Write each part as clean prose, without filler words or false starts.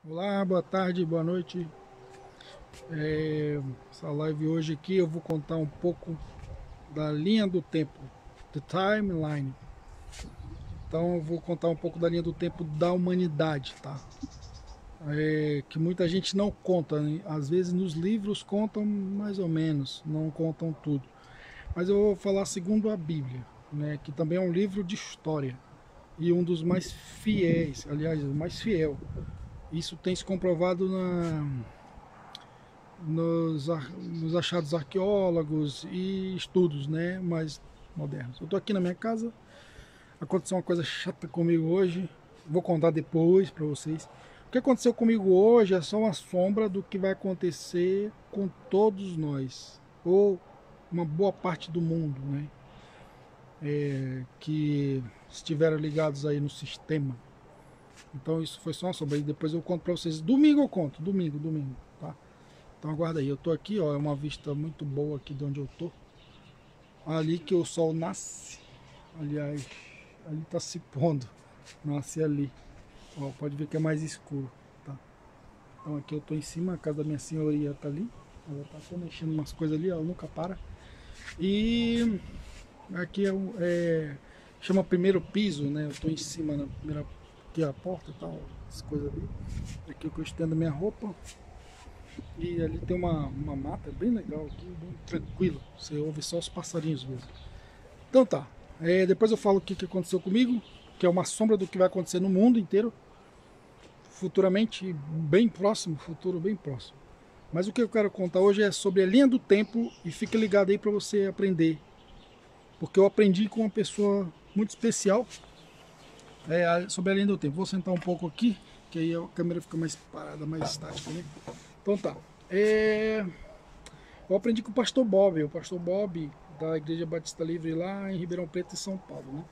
Olá, boa tarde, boa noite. Essa live hoje aqui eu vou contar um pouco da linha do tempo, the timeline. Então eu vou contar um pouco da linha do tempo da humanidade, tá? Que muita gente não conta, né? Às vezes nos livros contam mais ou menos, não contam tudo. Mas eu vou falar segundo a Bíblia, né? Que também é um livro de história e um dos mais fiéis, aliás, o mais fiel. Isso tem se comprovado nos achados arqueólogos e estudos, né, mais modernos. Eu estou aqui na minha casa, aconteceu uma coisa chata comigo hoje, vou contar depois para vocês. O que aconteceu comigo hoje é só uma sombra do que vai acontecer com todos nós, ou uma boa parte do mundo, né, que estiveram ligados aí no sistema. Então isso foi só uma sombra, e depois eu conto para vocês. Domingo eu conto, domingo, tá? Então aguarda aí, eu tô aqui, ó, é uma vista muito boa aqui de onde eu tô. Ali que o sol nasce, aliás, ali tá se pondo, nasce ali. Ó, pode ver que é mais escuro, tá? Então aqui eu tô em cima, a casa da minha senhoria tá ali. Ela tá só mexendo umas coisas ali, ela nunca para. E aqui chama primeiro piso, né? Eu tô em cima na primeira, aqui a porta e tal, as coisas ali. Aqui eu estendo minha roupa. E ali tem uma mata bem legal aqui, bem tranquilo. Você ouve só os passarinhos mesmo. Então tá. Depois eu falo o que aconteceu comigo, que é uma sombra do que vai acontecer no mundo inteiro, futuramente, bem próximo, futuro bem próximo. Mas o que eu quero contar hoje é sobre a linha do tempo e fique ligado aí para você aprender. Porque eu aprendi com uma pessoa muito especial sobre a linha do tempo. Vou sentar um pouco aqui, que aí a câmera fica mais parada, mais estática, né? Então tá. Eu aprendi com o Pastor Bob da Igreja Batista Livre lá em Ribeirão Preto, em São Paulo, né?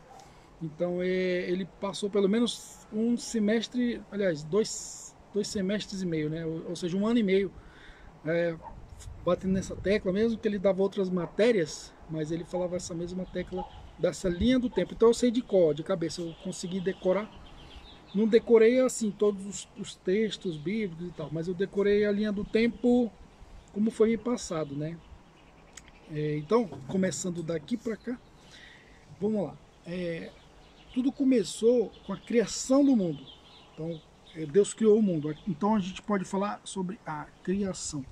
Então ele passou pelo menos um semestre, aliás, dois semestres e meio, né? Ou seja, um ano e meio batendo nessa tecla, mesmo que ele dava outras matérias, mas ele falava essa mesma tecla dessa linha do tempo. Então eu sei de cor, de cabeça, eu consegui decorar. Não decorei assim todos os textos bíblicos e tal, mas eu decorei a linha do tempo como foi me passado, né? Então, começando daqui para cá, vamos lá. Tudo começou com a criação do mundo. Então, Deus criou o mundo. Então, a gente pode falar sobre a criação,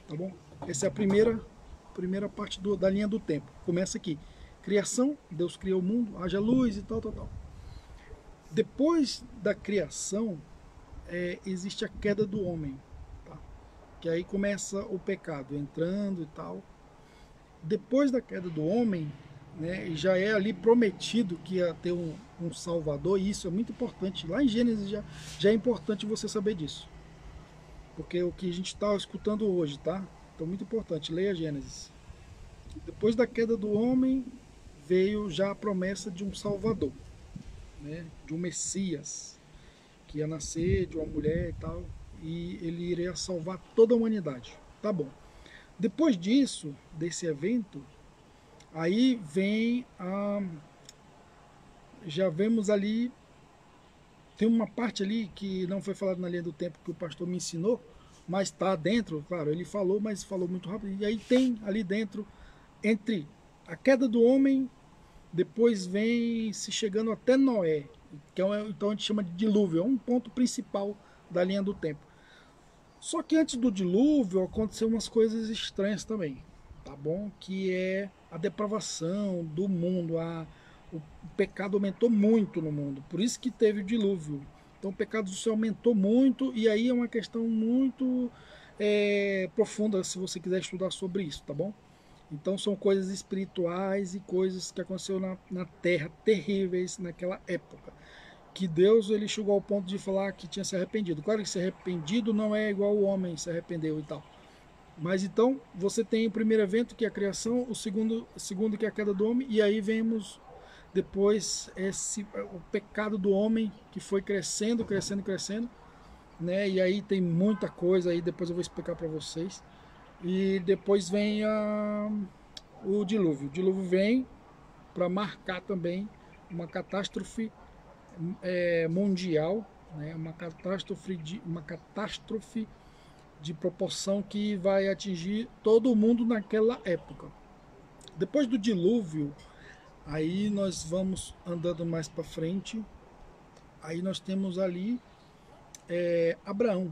tá bom? Essa é a primeira parte da linha do tempo. Começa aqui. Criação, Deus criou o mundo, haja luz e tal, tal, tal. Depois da criação, existe a queda do homem, tá? Que aí começa o pecado entrando e tal. Depois da queda do homem, né, já é ali prometido que ia ter um Salvador, e isso é muito importante. Lá em Gênesis já é importante você saber disso. Porque o que a gente está escutando hoje, tá? Então, muito importante, leia Gênesis. Depois da queda do homem, veio já a promessa de um Salvador, né, de um Messias, que ia nascer de uma mulher e tal, e ele iria salvar toda a humanidade. Tá bom. Depois disso, desse evento, aí vem já vemos ali, tem uma parte ali que não foi falado na linha do tempo que o pastor me ensinou, mas está dentro, claro, ele falou, mas falou muito rápido, e aí tem ali dentro, entre a queda do homem, depois vem se chegando até Noé, que então a gente chama de dilúvio, é um ponto principal da linha do tempo. Só que antes do dilúvio aconteceu umas coisas estranhas também, tá bom? Que é a depravação do mundo, o pecado aumentou muito no mundo, por isso que teve o dilúvio. Então o pecado do céu aumentou muito e aí é uma questão muito profunda se você quiser estudar sobre isso, tá bom? Então são coisas espirituais e coisas que aconteceram na terra terríveis naquela época que Deus ele chegou ao ponto de falar que tinha se arrependido. Claro que se arrependido não é igual o homem se arrependeu e tal. Mas então você tem o primeiro evento que é a criação, o segundo que é a queda do homem, e aí vemos depois o pecado do homem que foi crescendo, crescendo, crescendo, né? E aí tem muita coisa aí, depois eu vou explicar para vocês. E depois vem o dilúvio. O dilúvio vem para marcar também uma catástrofe mundial, né? Uma catástrofe de proporção que vai atingir todo mundo naquela época. Depois do dilúvio, aí nós vamos andando mais para frente, aí nós temos ali Abraão.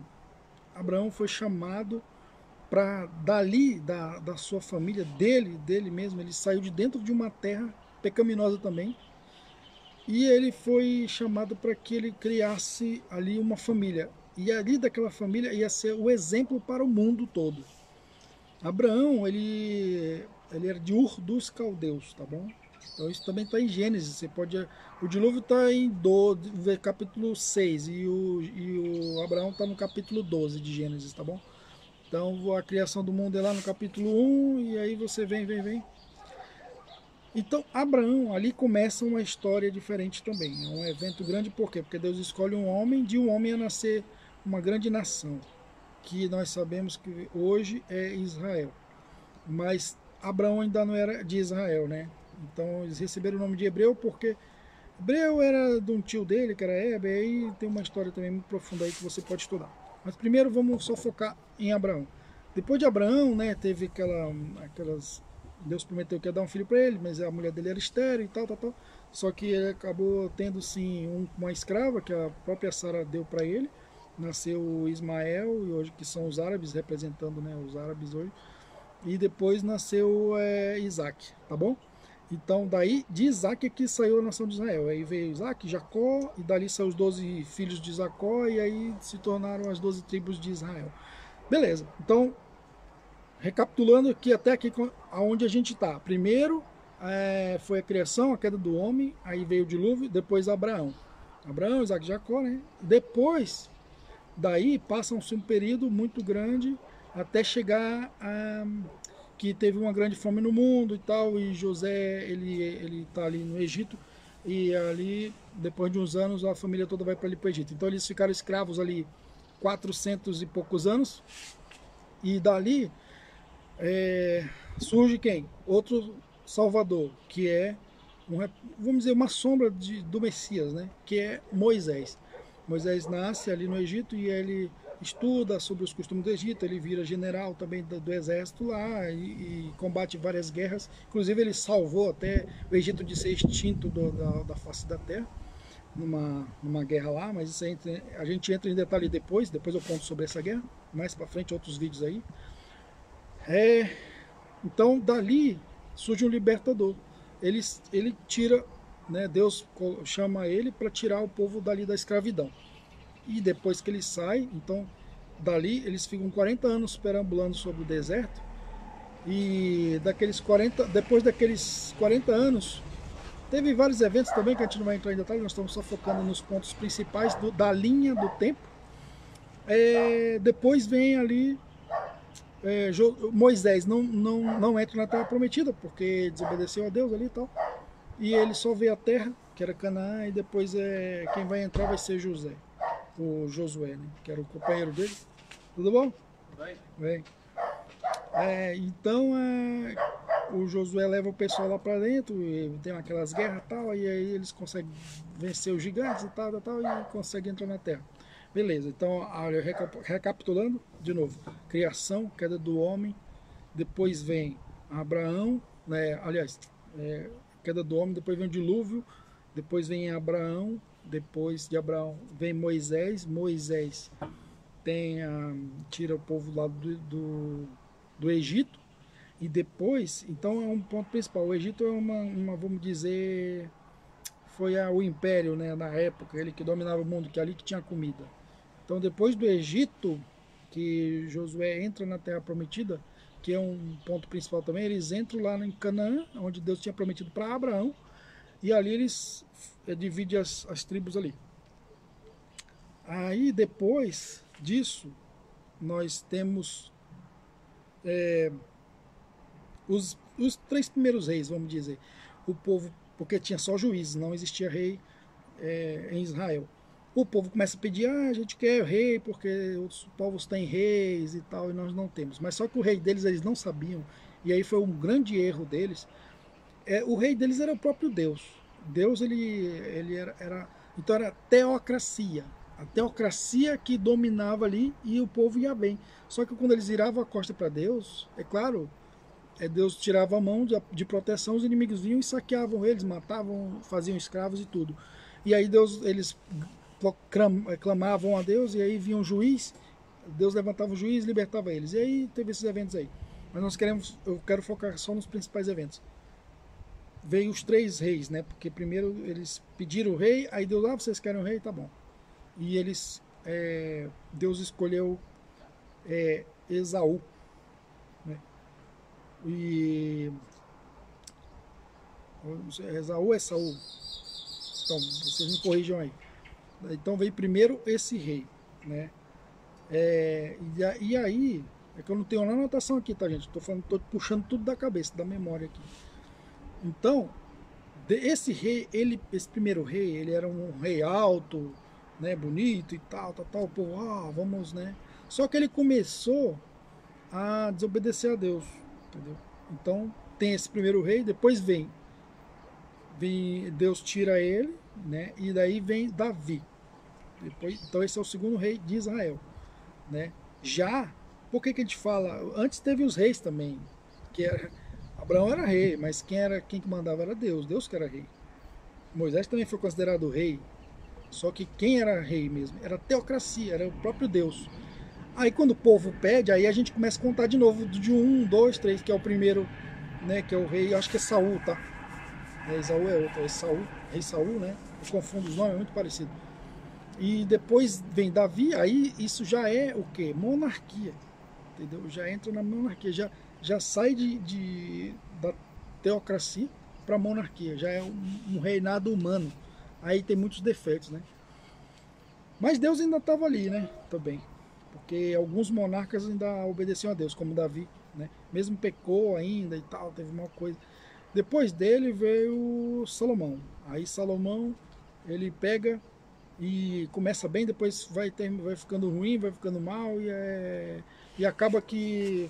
Abraão foi chamado para dali, da sua família, dele mesmo, ele saiu de dentro de uma terra pecaminosa também, e ele foi chamado para que ele criasse ali uma família, e ali daquela família ia ser o exemplo para o mundo todo. Abraão, ele era de Ur dos Caldeus, tá bom? Então isso também está em Gênesis, você pode... O dilúvio está em capítulo 6 e o Abraão está no capítulo 12 de Gênesis, tá bom? Então a criação do mundo é lá no capítulo 1 e aí você vem. Então Abraão, ali começa uma história diferente também, é um evento grande, por quê? Porque Deus escolhe um homem, de um homem a nascer uma grande nação, que nós sabemos que hoje é Israel. Mas Abraão ainda não era de Israel, né? Então eles receberam o nome de Hebreu porque Hebreu era de um tio dele, que era Heber, e aí tem uma história também muito profunda aí que você pode estudar. Mas primeiro vamos só focar em Abraão. Depois de Abraão, né, teve aquelas... Deus prometeu que ia dar um filho para ele, mas a mulher dele era estéril e tal. Só que ele acabou tendo sim uma escrava que a própria Sara deu para ele. Nasceu Ismael, e hoje que são os árabes, representando, né, os árabes hoje. E depois nasceu Isaac, tá bom? Então daí de Isaac é que saiu a nação de Israel. Aí veio Isaac, Jacó, e dali são os 12 filhos de Jacó, e aí se tornaram as 12 tribos de Israel. Beleza, então recapitulando aqui até aqui aonde a gente está. Primeiro foi a criação, a queda do homem, aí veio o dilúvio, depois Abraão, Isaac e Jacó, né? Depois daí passa-se um período muito grande até chegar a que teve uma grande fome no mundo e tal, e José ele está ali no Egito, e ali depois de uns anos a família toda vai para ali para o Egito. Então eles ficaram escravos ali 400 e poucos anos, e dali surge quem? Outro Salvador, que é, vamos dizer, uma sombra do Messias, né? Que é Moisés. Moisés nasce ali no Egito e ele estuda sobre os costumes do Egito, ele vira general também do exército lá e combate várias guerras. Inclusive ele salvou até o Egito de ser extinto da face da terra, numa guerra lá, mas isso aí, a gente entra em detalhe depois eu conto sobre essa guerra, mais para frente, outros vídeos aí. Então dali surge um libertador. Ele tira, né, Deus chama ele para tirar o povo dali da escravidão. E depois que ele sai, então dali eles ficam 40 anos perambulando sobre o deserto. E depois daqueles 40 anos, teve vários eventos também que a gente não vai entrar em detalhe, nós estamos só focando nos pontos principais da linha do tempo. Depois vem ali Moisés não entra na terra prometida porque desobedeceu a Deus ali e tal, e ele só vê a terra, que era Canaã, e depois quem vai entrar vai ser Josué, né, que era o companheiro dele. Tudo bom? Bem. Então o Josué leva o pessoal lá para dentro, e tem aquelas guerras e tal, e aí eles conseguem vencer os gigantes e tal, e conseguem entrar na terra. Beleza, então recapitulando de novo: criação, queda do homem, depois vem Abraão, né, queda do homem, depois vem o dilúvio, depois vem Abraão, depois de Abraão vem Moisés tira o povo lá do Egito, e depois, então é um ponto principal, o Egito é vamos dizer, foi o império, né, na época, ele que dominava o mundo, que é ali que tinha comida. Então depois do Egito, que Josué entra na Terra Prometida, que é um ponto principal também, eles entram lá em Canaã, onde Deus tinha prometido para Abraão, e ali eles dividem as tribos ali. Aí depois disso, nós temos os 3 primeiros reis, vamos dizer. O povo, porque tinha só juízes, não existia rei em Israel. O povo começa a pedir, a gente quer rei, porque outros povos têm reis e tal, e nós não temos. Mas só que o rei deles, eles não sabiam, e aí foi um grande erro deles. O rei deles era o próprio Deus. Deus, ele era então era teocracia. a teocracia que dominava ali e o povo ia bem. Só que quando eles viravam a costa para Deus, é claro, Deus tirava a mão de proteção, os inimigos vinham e saqueavam eles, matavam, faziam escravos e tudo. E aí eles clamavam a Deus e aí vinha um juiz, Deus levantava o juiz e libertava eles. E aí teve esses eventos aí. Mas eu quero focar só nos principais eventos. Veio os 3 reis, né? Porque primeiro eles pediram o rei, aí Deus, vocês querem o rei? Tá bom. E Deus escolheu Esaú, né? E Esaú ou é Saul? Então, vocês me corrijam aí. Então veio primeiro esse rei, né? E aí, é que eu não tenho uma anotação aqui, tá, gente? Tô puxando tudo da cabeça, da memória aqui. Então, esse rei, esse primeiro rei, ele era um rei alto, né, bonito e tal, o povo, vamos, né? Só que ele começou a desobedecer a Deus, entendeu? Então, tem esse primeiro rei, depois vem Deus tira ele, né? E daí vem Davi. Então esse é o segundo rei de Israel, né? Já, por que a gente fala? Antes teve os reis também, que Abraão era rei, mas quem que mandava era Deus, Deus que era rei. Moisés também foi considerado rei, só que quem era rei mesmo era a teocracia, era o próprio Deus. Aí quando o povo pede, aí a gente começa a contar de novo de 1, 2, 3, que é o primeiro, né? Que é o rei, acho que é Saul, tá? Esaú é outro, rei Saul, né? Eu confundo os nomes, é muito parecido. E depois vem Davi, aí isso já é o quê? Monarquia, entendeu? Já entra na monarquia, já sai da teocracia para monarquia, já é um reinado humano. Aí tem muitos defeitos, né? Mas Deus ainda estava ali, né? Também, porque alguns monarcas ainda obedeciam a Deus, como Davi, né? Mesmo pecou ainda e tal, teve uma coisa. Depois dele veio Salomão. Aí Salomão, ele pega e começa bem, depois vai ficando ruim, vai ficando mal e acaba que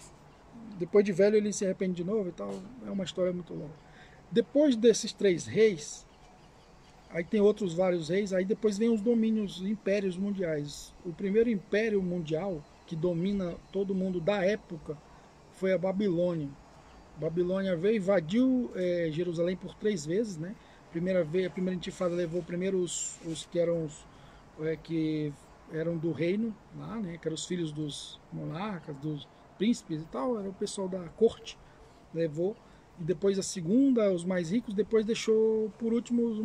depois de velho ele se arrepende de novo e tal. É uma história muito longa. Depois desses 3 reis, aí tem outros vários reis, aí depois vem os domínios, impérios mundiais. O primeiro império mundial que domina todo mundo da época foi a Babilônia. Babilônia veio, invadiu Jerusalém por 3 vezes, né? A primeira intifada levou primeiro os que eram do reino lá, né? Que eram os filhos dos monarcas, dos príncipes e tal, era o pessoal da corte, levou. E depois a segunda, os mais ricos, depois deixou por último os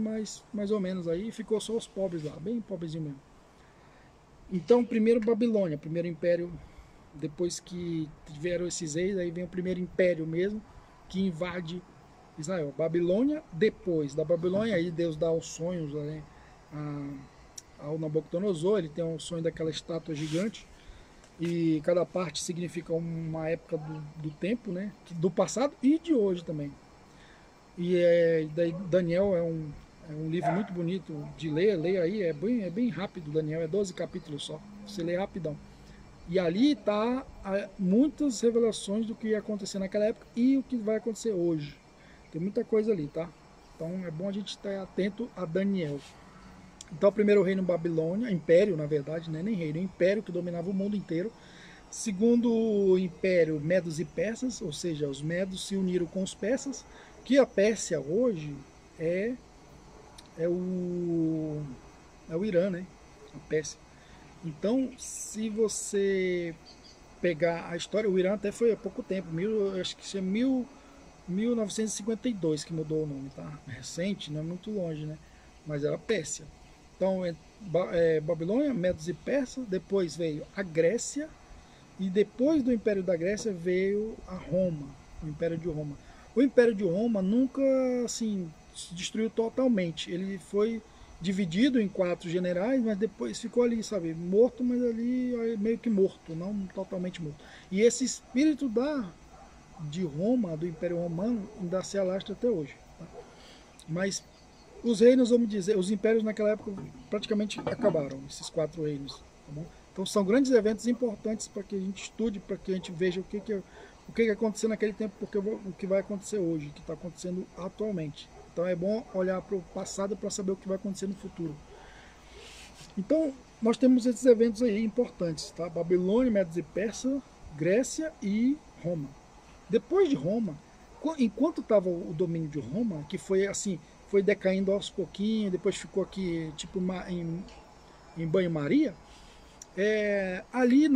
mais ou menos aí, e ficou só os pobres lá, bem pobrezinho mesmo. Então, primeiro Babilônia, primeiro império. Depois que tiveram esses reis, aí vem o primeiro império mesmo, que invade Israel. Babilônia, depois da Babilônia, aí Deus dá os sonhos, né, ao Nabucodonosor, ele tem um sonho daquela estátua gigante, e cada parte significa uma época do tempo, né, do passado e de hoje também. E daí Daniel é um livro muito bonito de ler, leia aí, é bem rápido. Daniel é 12 capítulos só, você lê rapidão. E ali está muitas revelações do que ia acontecer naquela época e o que vai acontecer hoje. Tem muita coisa ali, tá? Então é bom a gente estar atento a Daniel. Então o primeiro reino Babilônia, império na verdade, né? Nem reino, império que dominava o mundo inteiro. Segundo império, Medos e Persas, ou seja, os Medos se uniram com os persas, que a Pérsia hoje é o Irã, né? A Pérsia. Então, se você pegar a história, o Irã até foi há pouco tempo, acho que isso é 1952 que mudou o nome, tá? Recente, não é muito longe, né? Mas era Pérsia. Então, Babilônia, Medos e Persas, depois veio a Grécia, e depois do Império da Grécia veio a Roma, o Império de Roma. O Império de Roma nunca, assim, se destruiu totalmente, ele foi dividido em 4 generais, mas depois ficou ali, sabe, morto, mas ali meio que morto, não totalmente morto. E esse espírito de Roma, do Império Romano, ainda se alastra até hoje. Tá? Mas os reinos, vamos dizer, os impérios naquela época praticamente acabaram, esses 4 reinos. Tá bom? Então são grandes eventos importantes para que a gente estude, para que a gente veja o que aconteceu naquele tempo, porque o que vai acontecer hoje, o que está acontecendo atualmente. Então é bom olhar para o passado para saber o que vai acontecer no futuro. Então, nós temos esses eventos aí importantes, tá? Babilônia, Medos e Persa, Grécia e Roma. Depois de Roma, enquanto estava o domínio de Roma, que foi assim, foi decaindo aos pouquinhos, depois ficou aqui tipo em banho-maria, ali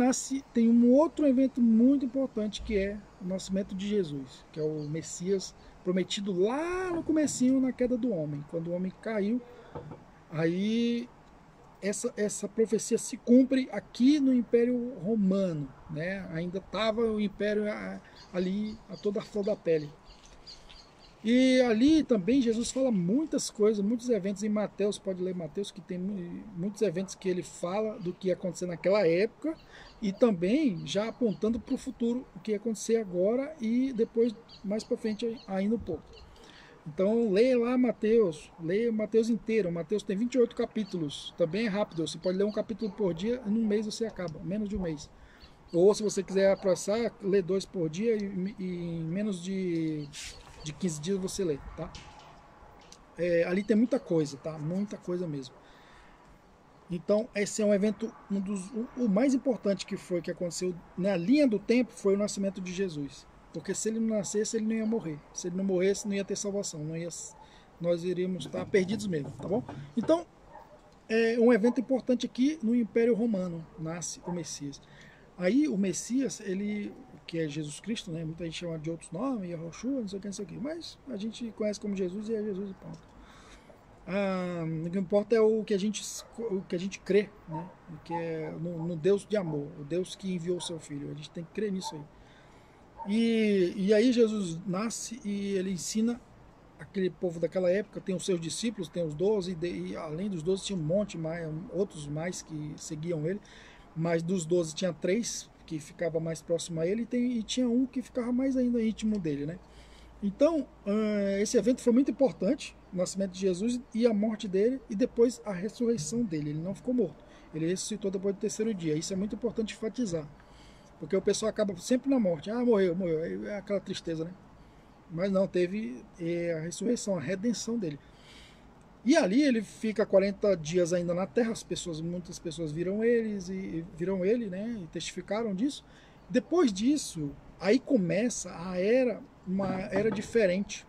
tem um outro evento muito importante que é o nascimento de Jesus, que é o Messias prometido lá no comecinho, na queda do homem. Quando o homem caiu, aí essa profecia se cumpre aqui no Império Romano, né? Ainda estava o Império ali a toda a flor da pele. E ali também Jesus fala muitas coisas, muitos eventos em Mateus, pode ler Mateus, que tem muitos eventos que ele fala do que ia acontecer naquela época e também já apontando para o futuro, o que ia acontecer agora e depois, mais para frente, ainda um pouco. Então leia lá Mateus, leia Mateus inteiro. Mateus tem 28 capítulos, também é rápido, você pode ler um capítulo por dia, em um mês você acaba, menos de um mês. Ou se você quiser apressar, lê 2 por dia e em menos de 15 dias você lê, tá? Ali tem muita coisa, tá? Muita coisa mesmo. Então esse é um evento, o mais importante que aconteceu na linha do tempo foi o nascimento de Jesus. Porque se ele não nascesse, ele não ia morrer. Se ele não morresse, não ia ter salvação. Nós iríamos estar perdidos mesmo, tá bom? Então, é um evento importante aqui no Império Romano, nasce o Messias. Aí o Messias, ele, que é Jesus Cristo, né? Muita gente chama de outros nomes, Yahushua, não sei o que, não sei o que. Mas a gente conhece como Jesus e é Jesus e pronto. O que importa é o que a gente crê, né? Que é no Deus de amor, o Deus que enviou o seu Filho. A gente tem que crer nisso aí. E aí Jesus nasce e ele ensina aquele povo daquela época, tem os seus discípulos, tem os 12, e além dos 12 tinha um monte mais, outros mais que seguiam ele, mas dos 12 tinha 3 que ficava mais próximo a ele e tinha um que ficava mais ainda íntimo dele, né? Então, esse evento foi muito importante, o nascimento de Jesus e a morte dele, e depois a ressurreição dele. Ele não ficou morto, ele ressuscitou depois do 3º dia. Isso é muito importante enfatizar. Porque o pessoal acaba sempre na morte. Ah, morreu. É aquela tristeza, né? Mas não, teve a ressurreição, a redenção dele. E ali ele fica 40 dias ainda na terra, muitas pessoas viram ele, né? E testificaram disso. Depois disso, aí começa uma era diferente.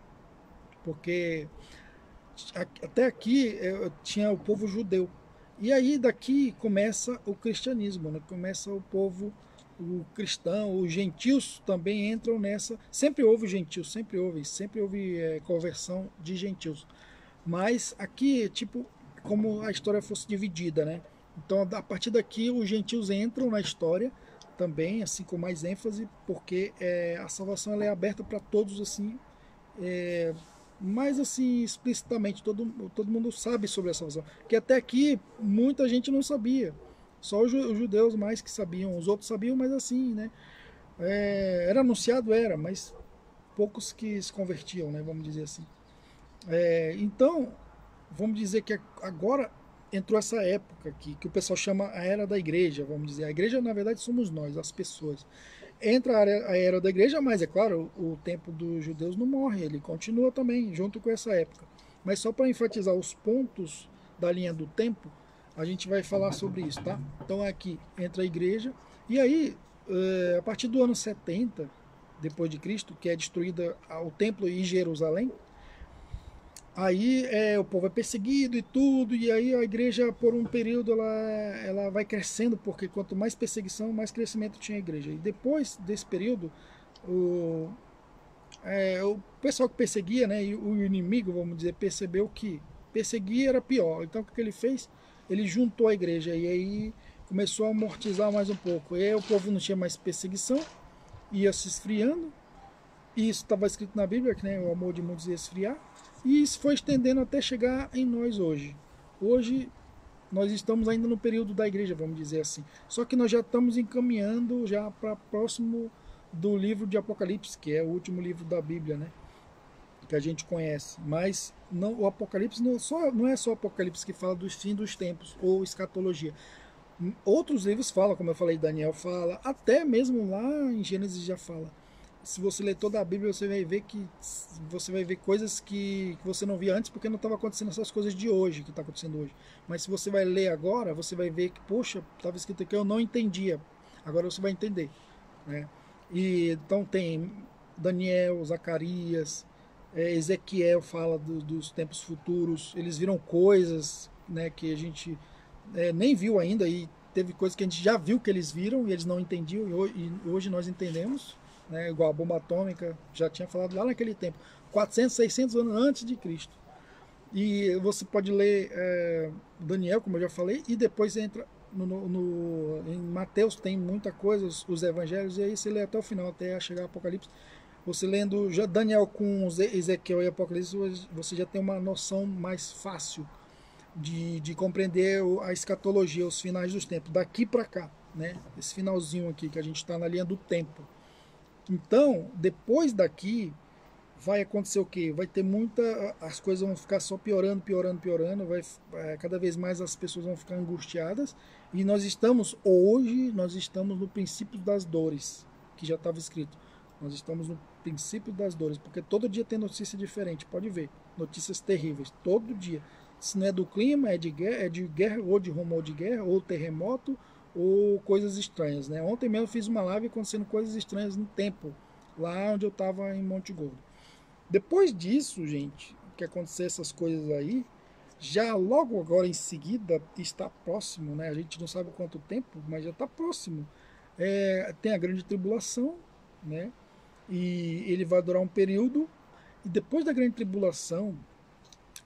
Porque até aqui tinha o povo judeu. E aí daqui começa o cristianismo, né? Começa o cristão, os gentios também entram nessa. Sempre houve gentios, sempre houve conversão de gentios. Mas aqui, tipo, como a história fosse dividida, né? Então, a partir daqui, os gentios entram na história também, assim, com mais ênfase, porque a salvação ela é aberta para todos, assim, mais assim, explicitamente. Todo mundo sabe sobre a salvação. Que até aqui, muita gente não sabia. Só os judeus mais que sabiam, os outros sabiam, mas assim, né? Era anunciado, mas poucos que se convertiam, né? Vamos dizer assim. Então, vamos dizer que agora entrou essa época aqui, que o pessoal chama a era da igreja, vamos dizer. A igreja, na verdade, somos nós, as pessoas. Entra a era da igreja, mas é claro, o tempo dos judeus não morre, ele continua também, junto com essa época. Mas só para enfatizar os pontos da linha do tempo, a gente vai falar sobre isso, tá? Então aqui entra a igreja, e aí, a partir do ano 70, depois de Cristo, que é destruída o templo em Jerusalém, aí o povo é perseguido e tudo, e aí a igreja, por um período, ela vai crescendo, porque quanto mais perseguição, mais crescimento tinha a igreja. E depois desse período, o pessoal que perseguia, né, e o inimigo, vamos dizer, percebeu que perseguir era pior. Então o que ele fez? Ele juntou a igreja, e aí começou a amortizar mais um pouco. E aí o povo não tinha mais perseguição, ia se esfriando, e isso estava escrito na Bíblia, que, né, o amor de muitos ia esfriar. E isso foi estendendo até chegar em nós hoje. Hoje nós estamos ainda no período da igreja, vamos dizer assim. Só que nós já estamos encaminhando já para próximo do livro de Apocalipse, que é o último livro da Bíblia, né? Que a gente conhece. Mas não, o Apocalipse não é só o Apocalipse que fala dos fins dos tempos ou escatologia. Outros livros falam, como eu falei, Daniel fala, até mesmo lá em Gênesis já fala. se você ler toda a Bíblia, você vai ver coisas que você não via antes, porque não estava acontecendo essas coisas de hoje, que está acontecendo hoje. Mas se você vai ler agora, você vai ver que, poxa, estava escrito aqui, eu não entendia. Agora você vai entender, né? E então tem Daniel, Zacarias, Ezequiel fala dos tempos futuros. Eles viram coisas, né, que a gente nem viu ainda, e teve coisas que a gente já viu que eles viram e eles não entendiam, e hoje nós entendemos, né, igual a bomba atômica, já tinha falado lá naquele tempo, 400, 600 anos antes de Cristo. E você pode ler Daniel, como eu já falei, e depois entra em Mateus, tem muita coisa, os evangelhos, e aí você lê até o final, até chegar ao Apocalipse. Você lendo já Daniel com Ezequiel e Apocalipse, você já tem uma noção mais fácil de compreender a escatologia, os finais dos tempos, daqui para cá, né? Esse finalzinho aqui, que a gente está na linha do tempo. Então, depois daqui, vai acontecer o quê? Vai ter as coisas vão ficar só piorando, piorando, piorando, cada vez mais as pessoas vão ficar angustiadas, e nós estamos no princípio das dores, que já estava escrito. Nós estamos no princípio das dores, porque todo dia tem notícia diferente, pode ver, notícias terríveis, todo dia. Se não é do clima, é de guerra, ou de rumor de guerra, ou terremoto, ou coisas estranhas, né? Ontem mesmo eu fiz uma live acontecendo coisas estranhas no templo, lá onde eu estava em Monte Gordo. Depois disso, gente, que acontecer essas coisas aí, já logo agora em seguida está próximo, né? A gente não sabe quanto tempo, mas já está próximo. Tem a grande tribulação, né? E ele vai durar um período, e depois da grande tribulação,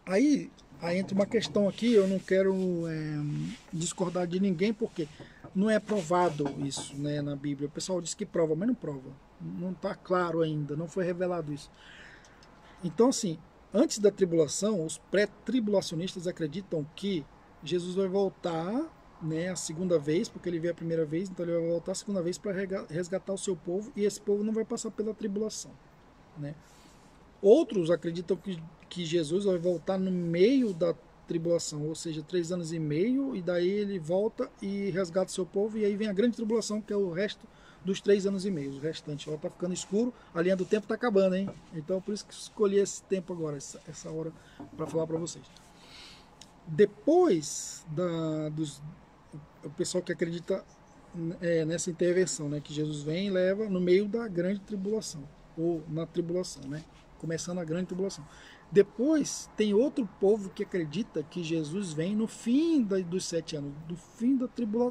aí entra uma questão aqui, eu não quero discordar de ninguém, porque não é provado isso, né, na Bíblia. O pessoal diz que prova, mas não prova. Não está claro ainda, não foi revelado isso. Então, assim, antes da tribulação, os pré-tribulacionistas acreditam que Jesus vai voltar, né, a segunda vez, porque ele veio a primeira vez, então ele vai voltar a segunda vez para resgatar o seu povo, e esse povo não vai passar pela tribulação, né? Outros acreditam que Jesus vai voltar no meio da tribulação, ou seja, 3 anos e meio, e daí ele volta e resgata o seu povo, e aí vem a grande tribulação, que é o resto dos 3 anos e meio, o restante. Ó, tá ficando escuro, a linha do tempo tá acabando, hein? Então por isso que escolhi esse tempo agora, essa hora, para falar para vocês. Depois o pessoal que acredita nessa intervenção, né, que Jesus vem e leva no meio da grande tribulação, ou na tribulação, né, começando a grande tribulação. Depois tem outro povo que acredita que Jesus vem no fim dos 7 anos, do fim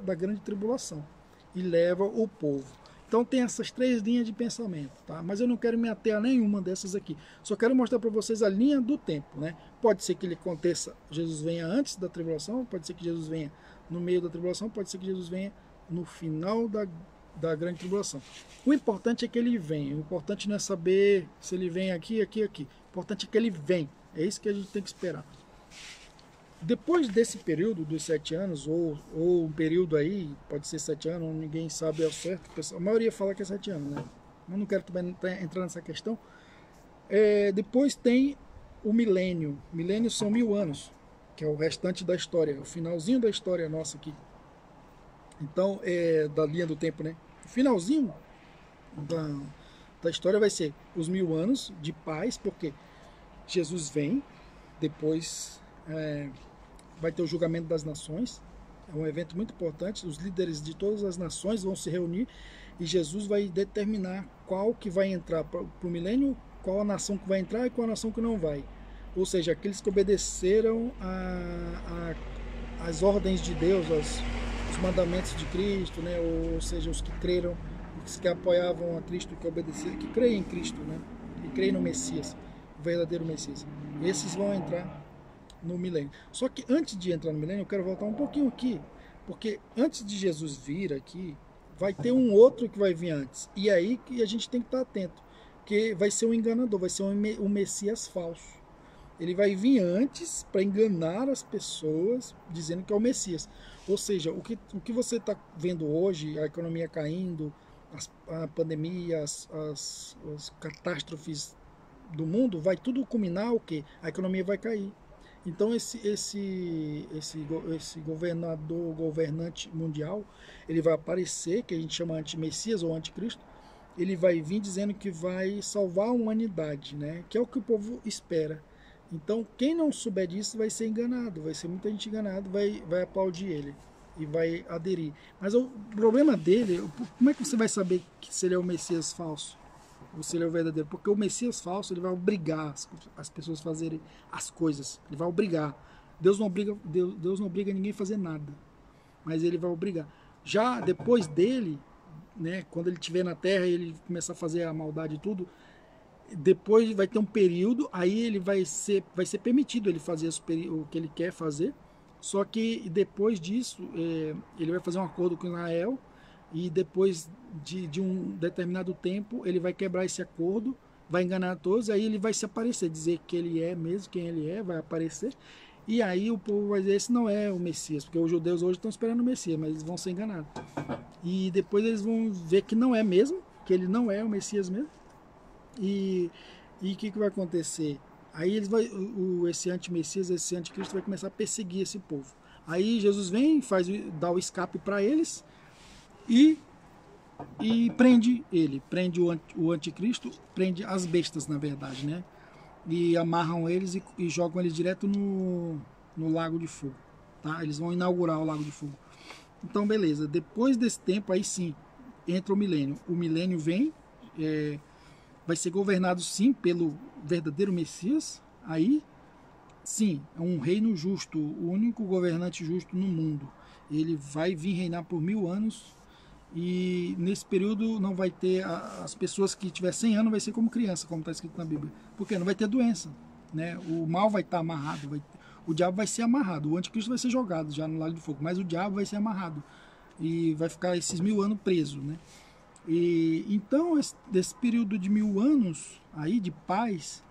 da grande tribulação, e leva o povo. Então tem essas 3 linhas de pensamento, tá? Mas eu não quero me ater a nenhuma dessas aqui. Só quero mostrar para vocês a linha do tempo, né? Pode ser que ele aconteça, Jesus venha antes da tribulação, pode ser que Jesus venha no meio da tribulação, pode ser que Jesus venha no final da grande tribulação. O importante é que ele vem. O importante não é saber se ele vem aqui, aqui, aqui. O importante é que ele vem. É isso que a gente tem que esperar. Depois desse período dos 7 anos, ou um período aí, pode ser 7 anos, ninguém sabe ao certo, a maioria fala que é 7 anos, né? Mas não quero também entrar nessa questão. Depois tem o milênio. Milênios são 1000 anos, que é o restante da história, o finalzinho da história nossa aqui. Então, da linha do tempo, né? O finalzinho da história vai ser os 1000 anos de paz, porque Jesus vem, depois vai ter o julgamento das nações, é um evento muito importante, os líderes de todas as nações vão se reunir e Jesus vai determinar qual que vai entrar para o milênio, qual a nação que vai entrar e qual a nação que não vai. Ou seja, aqueles que obedeceram as ordens de Deus, os mandamentos de Cristo, né? Ou seja, os que creram, os que apoiavam a Cristo, que obedeceram, que creem em Cristo, né? Que creem no Messias, o verdadeiro Messias. Esses vão entrar no milênio. Só que antes de entrar no milênio, eu quero voltar um pouquinho aqui, porque antes de Jesus vir aqui, vai ter um outro que vai vir antes. E aí que a gente tem que estar atento, que vai ser um enganador, vai ser um Messias falso. Ele vai vir antes para enganar as pessoas, dizendo que é o Messias. Ou seja, o que você está vendo hoje, a economia caindo, a pandemia, as catástrofes do mundo, vai tudo culminar o quê? A economia vai cair. Então esse governante mundial, ele vai aparecer, que a gente chama anti-messias ou anticristo, ele vai vir dizendo que vai salvar a humanidade, né? Que é o que o povo espera. Então, quem não souber disso vai ser enganado, vai ser muita gente enganada, vai aplaudir ele e vai aderir. Mas o problema dele, como é que você vai saber que se ele é o Messias falso? Ou se ele é o verdadeiro? Porque o Messias falso, ele vai obrigar as pessoas a fazerem as coisas. Ele vai obrigar. Deus não obriga ninguém a fazer nada, mas ele vai obrigar. Já depois dele, né, quando ele estiver na terra e ele começar a fazer a maldade e tudo, depois vai ter um período, aí ele vai ser permitido ele fazer o que ele quer fazer, só que depois disso ele vai fazer um acordo com Israel e depois de um determinado tempo ele vai quebrar esse acordo, vai enganar todos, aí ele vai se aparecer, dizer que ele é mesmo quem ele é, vai aparecer, e aí o povo vai dizer, esse não é o Messias, porque os judeus hoje estão esperando o Messias, mas eles vão ser enganados. E depois eles vão ver que não é mesmo, que ele não é o Messias mesmo. E o que vai acontecer? Aí eles esse anti-Messias, esse anticristo vai começar a perseguir esse povo. Aí Jesus vem, dá o escape para eles e prende ele, prende o anticristo, prende as bestas, na verdade, né? E amarram eles e jogam eles direto no Lago de Fogo, tá? Eles vão inaugurar o Lago de Fogo. Então, beleza. Depois desse tempo, aí sim, entra o milênio. O milênio vem, vai ser governado, sim, pelo verdadeiro Messias. Aí, sim, é um reino justo, o único governante justo no mundo. Ele vai vir reinar por 1000 anos e nesse período não vai ter, as pessoas que tiver 100 anos vai ser como criança, como está escrito na Bíblia. Porque não vai ter doença, né? O mal vai estar amarrado, o diabo vai ser amarrado, o anticristo vai ser jogado já no Lago de Fogo, mas o diabo vai ser amarrado e vai ficar esses 1000 anos preso, né? E então desse período de 1000 anos aí de paz,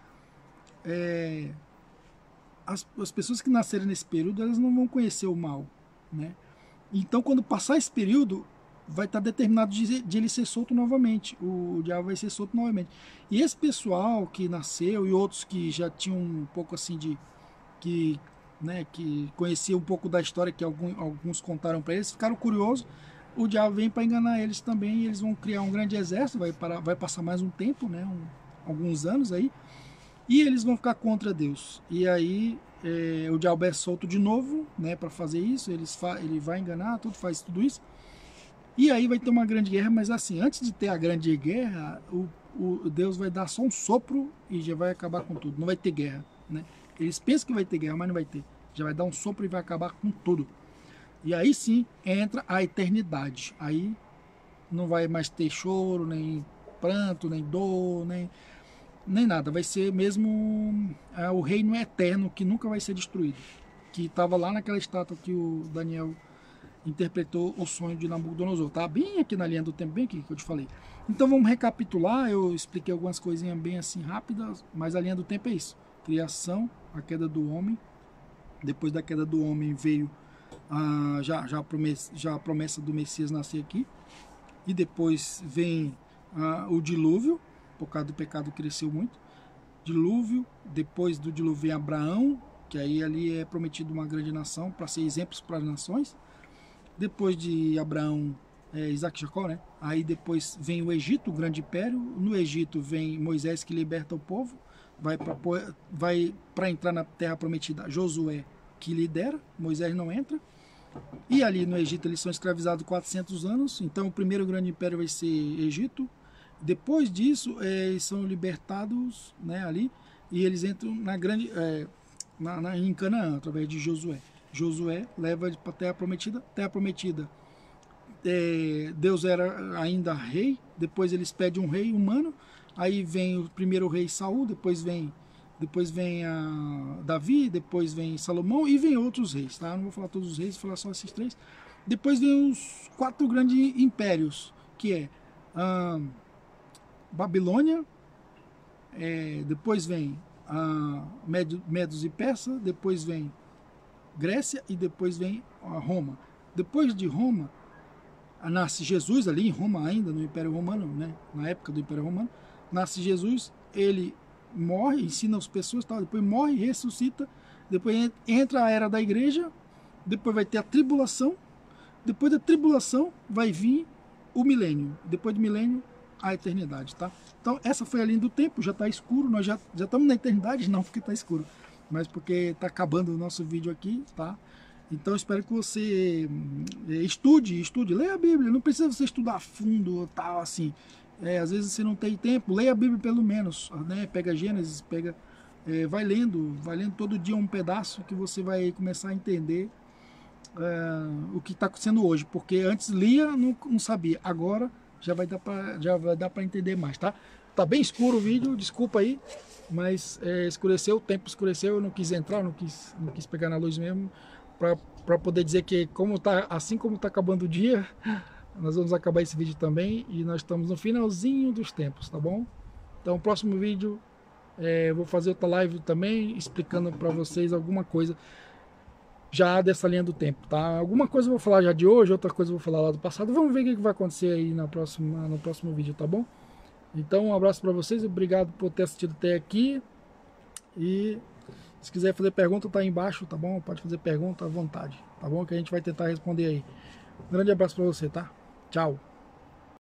as pessoas que nasceram nesse período, elas não vão conhecer o mal, né? Então quando passar esse período, vai estar determinado de ele ser solto novamente, o diabo vai ser solto novamente. E esse pessoal que nasceu e outros que já tinham um pouco assim que conhecia um pouco da história que alguns contaram para eles, ficaram curiosos, o diabo vem para enganar eles também, e eles vão criar um grande exército, vai passar mais um tempo, né, alguns anos aí, e eles vão ficar contra Deus. E aí o diabo é solto de novo, né, para fazer isso, ele vai enganar, faz tudo isso. E aí vai ter uma grande guerra, mas assim, antes de ter a grande guerra, o Deus vai dar só um sopro e já vai acabar com tudo, não vai ter guerra, né? Eles pensam que vai ter guerra, mas não vai ter. Já vai dar um sopro e vai acabar com tudo. E aí sim entra a eternidade. Aí não vai mais ter choro, nem pranto, nem dor, nem nada. Vai ser mesmo o reino eterno que nunca vai ser destruído. Que estava lá naquela estátua que o Daniel interpretou o sonho de Nabucodonosor. Tá bem aqui na linha do tempo, bem aqui que eu te falei. Então vamos recapitular. Eu expliquei algumas coisinhas bem assim rápidas, mas a linha do tempo é isso. Criação, a queda do homem. Depois da queda do homem veio já a promessa do Messias nascer aqui. E depois vem o dilúvio, por causa do pecado cresceu muito. Dilúvio, depois do dilúvio vem Abraão, que aí ali é prometido uma grande nação, para ser exemplos para as nações. Depois de Abraão, Isaac e Jacó, né? Aí depois vem o Egito, o grande império. No Egito vem Moisés que liberta o povo. Vai para entrar na terra prometida Josué que lidera, Moisés não entra. E ali no Egito eles são escravizados 400 anos, então o primeiro grande império vai ser Egito. Depois disso eles são libertados, né, ali, e eles entram na grande em Canaã através de Josué. Josué leva para a Terra Prometida. Terra Prometida, Deus era ainda rei, depois eles pedem um rei humano. Aí vem o primeiro rei Saul, depois vem Davi, depois vem Salomão e vem outros reis, tá? Não vou falar todos os reis, vou falar só esses 3. Depois vem os 4 grandes impérios, que é Babilônia, depois vem Medos e Persa, depois vem Grécia e depois vem Roma. Depois de Roma, nasce Jesus ali em Roma ainda, no Império Romano, né? Na época do Império Romano. Nasce Jesus, ele morre, ensina as pessoas, tal, depois morre, ressuscita, depois entra a era da igreja, depois vai ter a tribulação, depois da tribulação vai vir o milênio, depois do milênio a eternidade, tá? Então essa foi a linha do tempo, já está escuro, nós já estamos na eternidade, não porque está escuro, mas porque está acabando o nosso vídeo aqui, tá? Então eu espero que você estude, leia a Bíblia, não precisa você estudar a fundo ou tal assim. Às vezes você não tem tempo, leia a Bíblia pelo menos, né? Pega Gênesis, vai lendo todo dia um pedaço que você vai começar a entender o que está acontecendo hoje, porque antes lia, não sabia, agora já vai dar para entender mais, tá? Tá bem escuro o vídeo, desculpa aí, mas escureceu, o tempo escureceu, eu não quis entrar, não quis pegar na luz mesmo, para poder dizer que assim como tá acabando o dia, nós vamos acabar esse vídeo também e nós estamos no finalzinho dos tempos, tá bom? Então, o próximo vídeo eu vou fazer outra live também explicando para vocês alguma coisa já dessa linha do tempo, tá? Alguma coisa eu vou falar já de hoje, outra coisa eu vou falar lá do passado. Vamos ver o que vai acontecer aí no próximo vídeo, tá bom? Então, um abraço para vocês, obrigado por ter assistido até aqui. E se quiser fazer pergunta, tá aí embaixo, tá bom? Pode fazer pergunta à vontade, tá bom? Que a gente vai tentar responder aí. Um grande abraço para você, tá? Tchau!